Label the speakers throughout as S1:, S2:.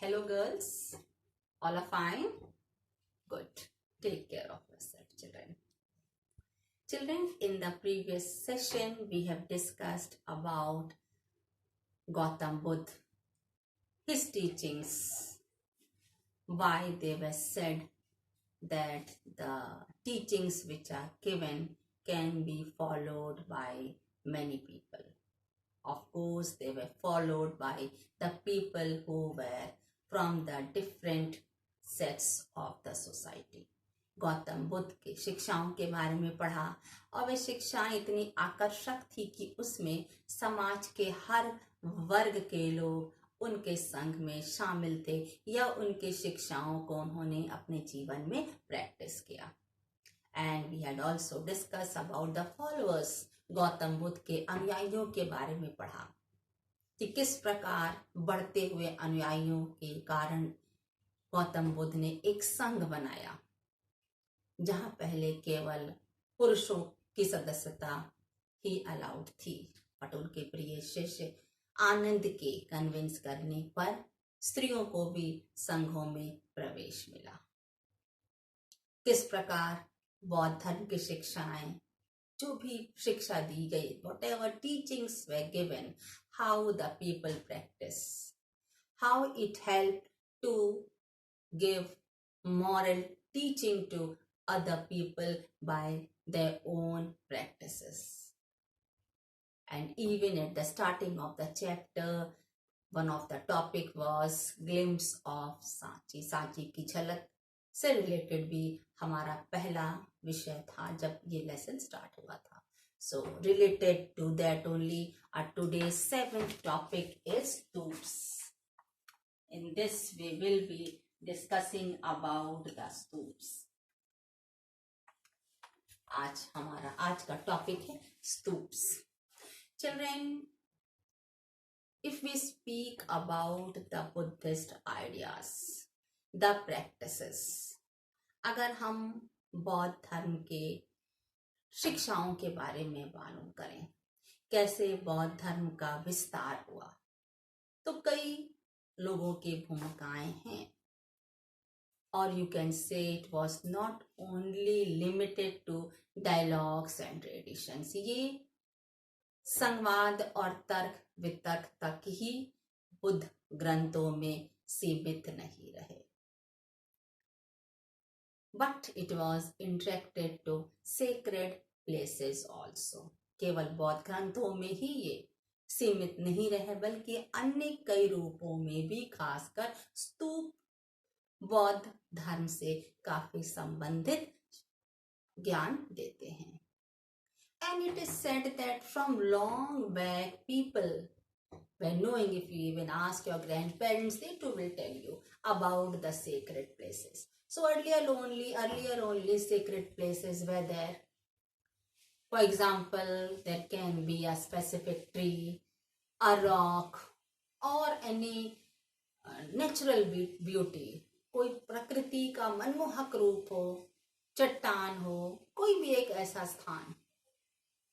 S1: Hello, girls. All are fine? Good. Take care of yourself, children. Children, in the previous session, we have discussed about Gautam Buddha, his teachings, why they were said that the teachings which are given can be followed by many people. Of course, they were followed by the people who were from the different sets of the society. Gautam Buddha की शिक्षाओं के बारे में पढ़ा और वे शिक्षाएं इतनी आकर्षक थी कि उसमें समाज के हर वर्ग के लोग उनके संग में शामिल थे या उनकी शिक्षाओं को उन्होंने अपने जीवन में प्रैक्टिस किया. And we had also discussed about the followers. Gautam Buddha के अनुयायियों के बारे में पढ़ा कि किस प्रकार बढ़ते हुए अनुयायियों के कारण गौतम बुद्ध ने एक संघ बनाया जहां पहले केवल पुरुषों की सदस्यता ही अलाउड थी, बट उनके प्रिय शिष्य आनंद के कन्विंस करने पर स्त्रियों को भी संघों में प्रवेश मिला. किस प्रकार बौद्ध धर्म की शिक्षाएं, जो भी शिक्षा दी गई, whatever teachings were given, how the people practice, how it helped to give moral teaching to other people by their own practices. And even at the starting of the chapter, one of the topic was glimpse of Sanchi. Sanchi की झलक से related भी हमारा पहला विषय था जब ये लेसन स्टार्ट हुआ था. So related to that only, our today's seventh topic is stoops. In this we will be discussing about the stoops. आज का टॉपिक है stoops. Children, if we speak about the Buddhist ideas, the practices, अगर हम बौद्ध धर्म के शिक्षाओं के बारे में मालूम करें, कैसे बौद्ध धर्म का विस्तार हुआ, तो कई लोगों की भूमिकाएं हैं. और you can say it was not only limited to dialogues and traditions. ये संवाद और तर्क वितर्क तक ही बुद्ध ग्रंथों में सीमित नहीं रहे, but it was interacted to sacred places also. केवल बौद्ध ग्रंथों में ही ये सीमित नहीं रहे, बल्कि अन्य कई रूपों में भी, खासकर स्तूप बौद्ध धर्म से काफी संबंधित ज्ञान देते हैं. And it is said that from long back people were knowing. If you even ask your grandparents, they too will tell you about the sacred places. So earlier only sacred places were there. For example, there can be a specific tree, a rock, or any natural beauty. कोई प्रकृति का मनमोहक रूप हो, चट्टान हो, कोई भी एक ऐसा स्थान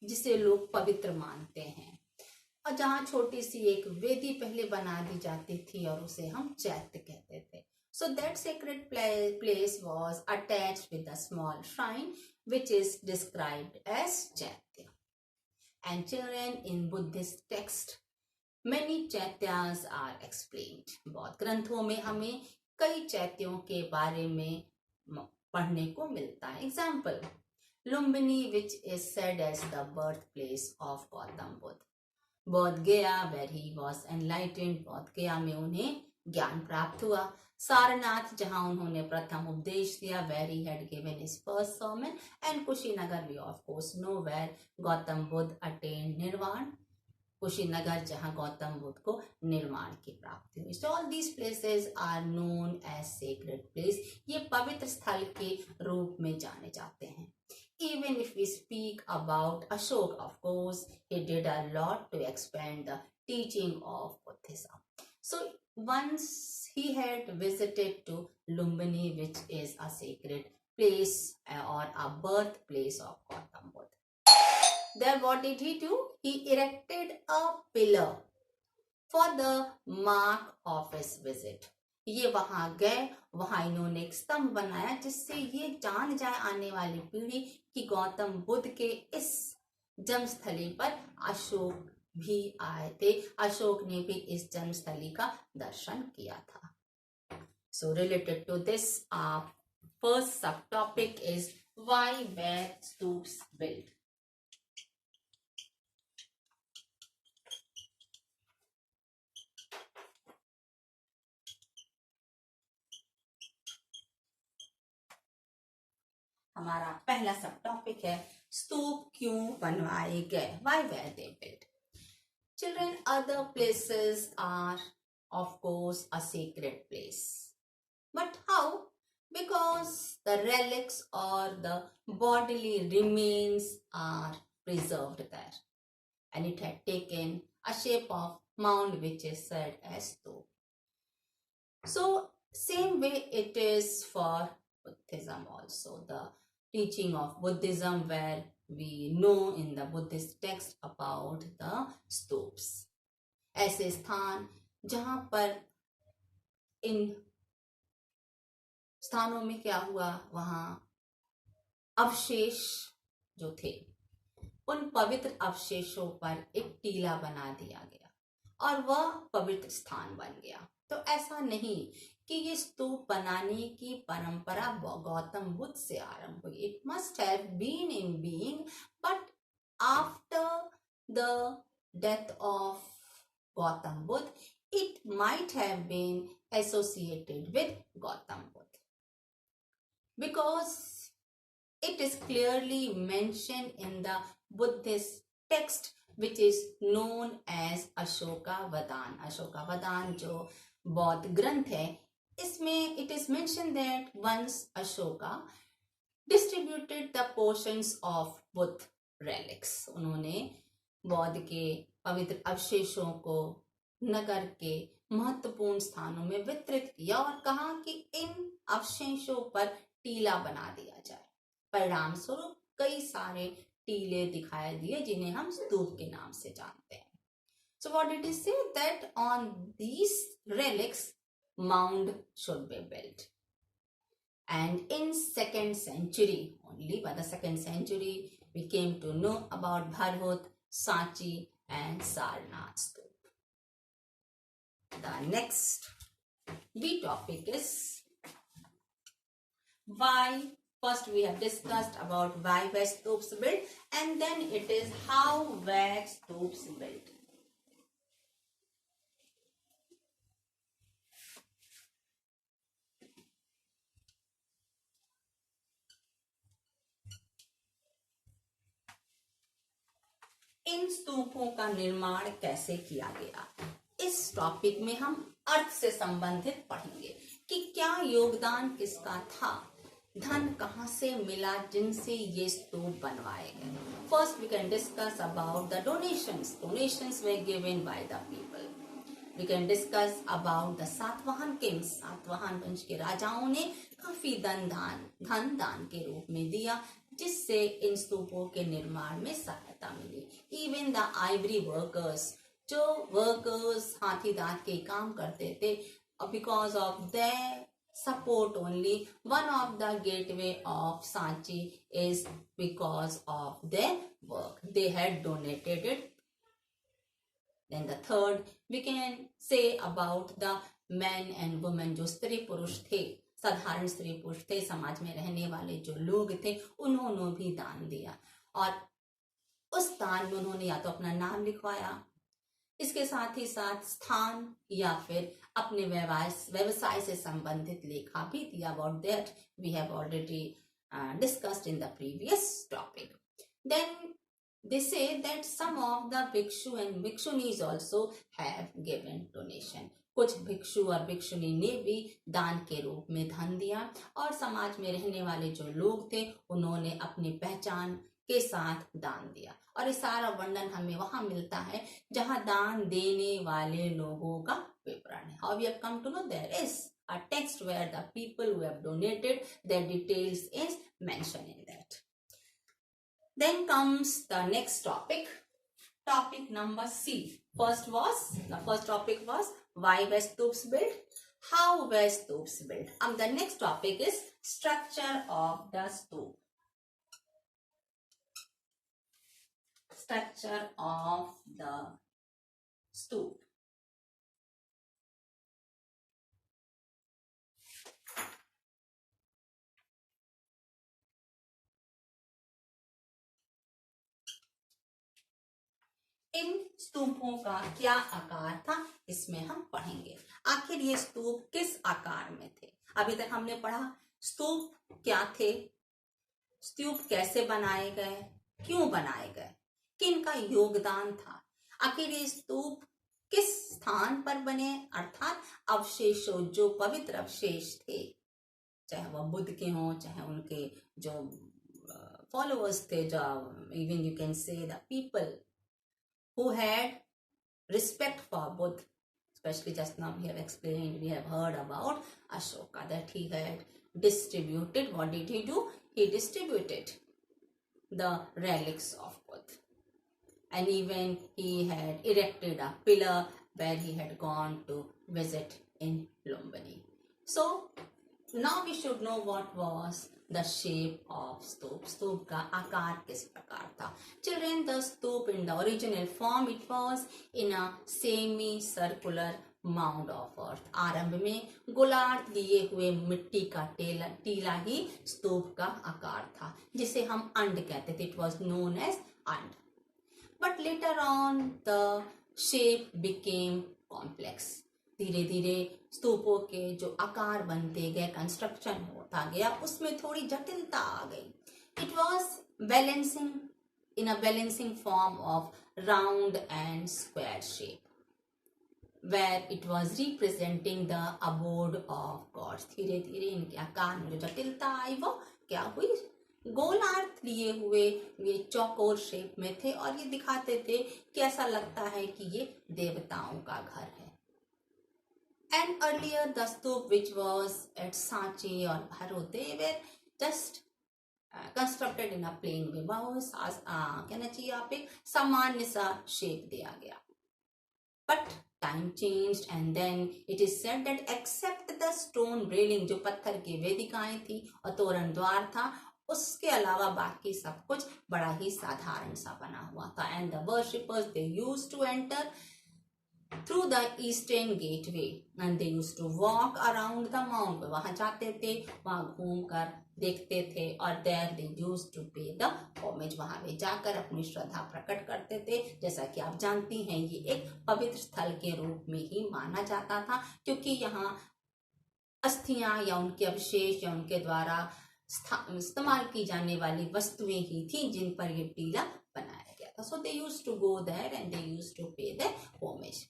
S1: जिसे लोग पवित्र मानते हैं, और जहाँ छोटी सी एक वेदी पहले बना दी जाती थी और उसे हम चैत्य कहते थे. So that sacred place was attached with a small shrine which is described as chaitya. And children, in Buddhist text many chaityas are explained. बौद्ध ग्रंथों में हमें कई चैत्यों के बारे में पढ़ने को मिलता है. Example, Lumbini, which is said as the birthplace of Gautam Buddha. Bodh Gaya, where he was enlightened. Bodh Gaya में उन्हें ज्ञान प्राप्त हुआ. सारनाथ, जहां उन्होंने प्रथम उपदेश दिया, where he had given his first sermon. And Kushinagar, we of course know where Gautam Buddha attained nirvana. Kushinagar, जहां गौतम बुद्ध को निर्वाण की प्राप्ति हुई. So all these places are known as sacred place. ये पवित्र स्थल के रूप में जाने जाते हैं. Even if we speak about Ashoka, of course, he did a lot to expand the teaching of Buddhism. So once he had visited to Lumbini, which is a sacred place or a birthplace of Gautam Buddha. There what did he do? He erected a pillar for the mark of his visit. ये वहां गए, वहां इन्होंने एक स्तंभ बनाया जिससे ये जान जाए आने वाली पीढ़ी कि गौतम बुद्ध के इस जन्मस्थली पर अशोक भी आए थे, अशोक ने भी इस जन्मस्थली का दर्शन किया था. So related to this, first subtopic is why were stupas built? हमारा पहला सब टॉपिक है स्तूप क्यों बनवाए गए, why were they built. Children, other places are of course a secret place, but how? Because the relics or the bodily remains are preserved there, and it had taken a shape of mound which is said as stoop. So same way it is for Buddhism also. The teaching of Buddhism, where we know in the Buddhist text about the stoops, ऐसे स्थान जहां पर इन स्थानों में क्या हुआ, वहां अवशेष जो थे उन पवित्र अवशेषों पर एक टीला बना दिया गया और वह पवित्र स्थान बन गया. तो ऐसा नहीं कि ये स्तूप बनाने की परंपरा गौतम बुद्ध से आरंभ हुई. It must have been in being, but after the death of Gautam Buddha it might have been associated with Gautam Buddha, because it is clearly mentioned in the Buddhist text which is known as Ashokavadan. Ashokavadan जो बौद्ध ग्रंथ है, इसमें it is mentioned that once Ashoka distributed the portions of Buddha relics. उन्होंने बौद्ध के पवित्र अवशेषों को नगर के महत्वपूर्ण स्थानों में वितरित किया और कहा कि इन अवशेषों पर टीला बना दिया जाए. परिणाम स्वरूप कई सारे टीले दिखाई दिए जिन्हें हम स्तूप के नाम से जानते हैं. So what did he say? That on these relics mound should be built. And in 2nd century, only by the 2nd century, we came to know about Bharhut, Sanchi and Sarnath Stupa. The next B topic is why. First we have discussed about why were stupas built, and then it is how were stupas built. इन स्तूपों का निर्माण कैसे किया गया, इस topic में हम अर्थ से संबंधित पढ़ेंगे कि क्या योगदान किसका था, धन कहां से मिला जिनसे ये स्तूप बनवाए गए. First we can discuss about the donations. Donations were given by the people. We can discuss about the Satavahana kings. Satavahana वंश के राजाओं ने काफी धन दान के रूप में दिया, जिससे इन स्तूपों के निर्माण में सहायता मिली. इवन द आइवरी वर्कर्स, जो वर्कर्स हाथी दांत के काम करते थे, because of their support only, one of the gateway of Sanchi is because of their work. They had donated it. Then the third we can say about the men and women, जो स्त्री पुरुष थे, साधारण स्त्री पुरुष थे, समाज में रहने वाले जो लोग थे, उन्होंने भी दान दिया और उस दान में उन्होंने या तो अपना नाम लिखवाया, इसके साथ ही साथ स्थान या फिर अपने व्यवसाय से संबंधित लेखा भी दिया. About that we have already discussed in the previous topic. Then they say that some of the bhikshu and bhikshunis also have given donation. कुछ भिक्षु और भिक्षुनी ने भी दान के रूप में धन दिया और समाज में रहने वाले जो लोग थे उन्होंने अपनी पहचान के साथ दान दिया. और ये सारा वर्णन हमें वहां मिलता है जहां दान देने वाले लोगों का विवरण है. How we have come to know? There is a text where the people who have donated, their details is mentioned in that. Then comes the next topic, topic number C. The first topic was why were stupas built. How were stoops built? The next topic is structure of the stoop. Structure of the stoop. इन स्तूपों का क्या आकार था, इसमें हम पढ़ेंगे। आखिर ये स्तूप किस आकार में थे? अभी तक हमने पढ़ा स्तूप क्या थे, स्तूप कैसे बनाए गए, क्यों बनाए गए, किन का योगदान था, आखिर ये स्तूप किस स्थान पर बने, अर्थात अवशेषों, जो पवित्र अवशेष थे, चाहे वह बुद्ध के हों, चाहे उनके जो फॉलोअर्स थे, जो even you can say the people who had respect for Buddha, especially just now we have explained, we have heard about Ashoka, that he had distributed, what did he do? He distributed the relics of Buddha, and even he had erected a pillar where he had gone to visit in Lumbini. So now we should know what was the shape of stoop. स्तूप का आकार किस प्रकार था? Children, the stoop in the original form, it was in a semi-circular mound of earth. आरंभ में गोलार्ध लिए हुए मिट्टी का टीला ही स्तूप का आकार था, जिसे हम अंड कहते थे. It was known as and. But later on the shape became complex. धीरे धीरे स्तूपों के जो आकार बनते गए, कंस्ट्रक्शन होता गया, उसमें थोड़ी जटिलता आ गई. It was balancing in a balancing form of round and square shape, where it was representing the abode of gods. धीरे धीरे इनके आकार में जो जटिलता आई वो क्या हुई, गोलार्ध लिए हुए ये चौकोर शेप में थे और ये दिखाते थे कि ऐसा लगता है कि ये देवताओं का घर है. And earlier the stoop which was at Sanchi or Bharo, they were just constructed in a plain way. बहुत कहना चाहिए आप एक सामान्य सा शेप दिया गया. But time changed and then it is said that except the stone railing, जो पत्थर की वेदिकाएं थी और तोरण द्वार था, उसके अलावा बाकी सब कुछ बड़ा ही साधारण सा बना हुआ था. And the worshippers, they used to enter through the eastern gateway and they used to walk around the mount. वहां जाते थे, वहां घूमकर देखते थे और there they used to pay the homage. वहां वे जाकर अपनी श्रद्धा प्रकट करते थे. जैसा कि आप जानती हैं, ये एक पवित्र स्थल के रूप में ही माना जाता था, क्योंकि यहाँ अस्थियां या उनके अवशेष या उनके द्वारा इस्तेमाल की जाने वाली वस्तुएं ही थी जिन पर ये टीला बनाया गया था. So they used to go there and they used to pay the homage.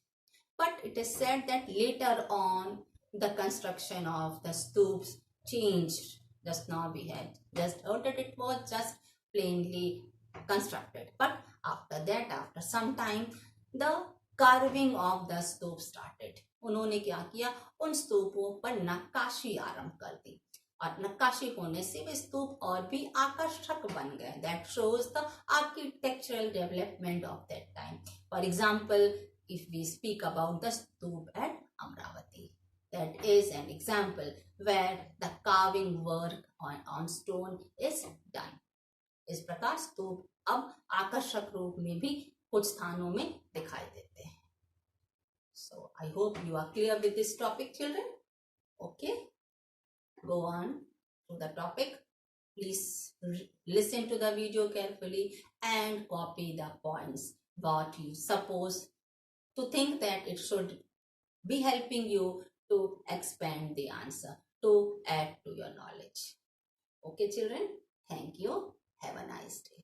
S1: But it is said that later on the construction of the stoops changed. Just now we had just heard that it was just plainly constructed. But after that, after some time, the carving of the stoop started. उन्होंने क्या किया, उन स्तूपों पर नक्काशी आरंभ कर दी और नक्काशी होने से वे स्तूप और भी आकर्षक बन गए. That shows the architectural development of that time. For example, if we speak about the stoop at Amravati, that is an example where the carving work on stone is done. इस प्रकार स्तूप अब आकर्षक रूप में भी कुछ स्थानों में दिखाई देते हैं. So I hope you are clear with this topic, children. Okay, go on to the topic. Please listen to the video carefully and copy the points what you suppose to think that it should be helping you to expand the answer, to add to your knowledge. Okay, children, thank you. Have a nice day.